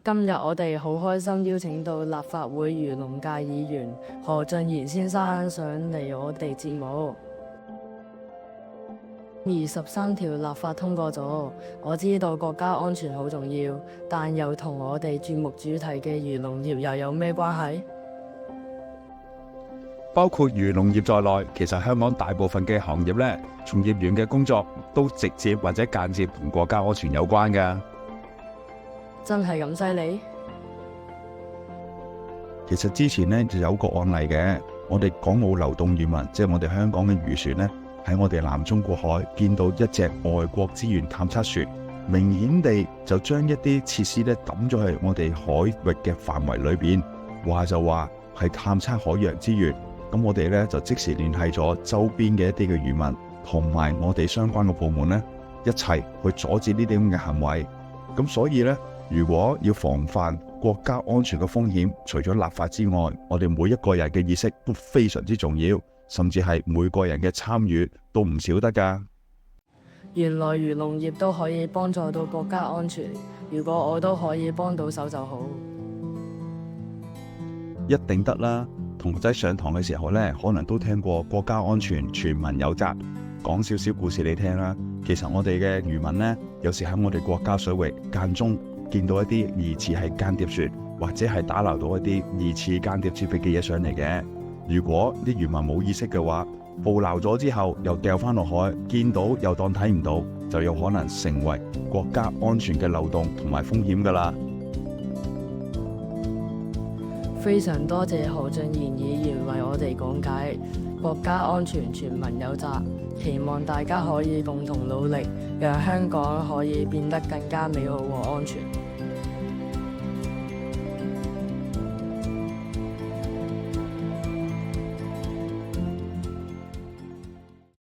今日我哋好開心邀請到立法會漁農界議員何俊賢先生上嚟我哋節目。23條立法通過咗，我知道國家安全好重要，但又同我哋節目主題嘅漁農業又有咩關係？包括漁農業在內，其實香港大部分嘅行業呢，從業員嘅工作都直接或者間接同國家安全有關㗎。真係咁犀利？其實之前呢就有個案例嘅，我哋港澳流動漁民，即係我哋香港嘅漁船呢，喺我哋南中國海見到一隻外國資源探測船，明顯地就將一啲設施咧抌咗去我哋海域嘅範圍裏邊，話就話係探測海洋資源。咁我哋咧就即時聯繫咗周邊嘅一啲嘅漁民，同埋我哋相關嘅部門咧，一齊去阻止呢啲咁嘅行為。咁所以咧，如果要防範國家安全嘅風險，除咗立法之外，我哋每一個人嘅意識都非常之重要，甚至係每個人嘅參與都唔少得㗎。原來漁農業都可以幫助到國家安全，如果我都可以幫到手就好。一定得啦！同學仔上堂嘅時候呢，可能都聽過國家安全全民有責。講少少故事你聽啦。其實我哋嘅漁民呢，有時喺我哋國家水域間中見到一啲疑似係間諜船，或者係打撈到一啲疑似間諜設備嘅嘢上嚟嘅。如果啲漁民冇意識嘅話，捕撈咗之後又掉翻落海，見到又當睇唔到，就有可能成為國家安全嘅漏洞同埋風險㗎啦。非常多謝何俊賢議員為我哋講解國家安全全民有責，期望大家可以共同努力，讓香港可以變得更加美好和安全。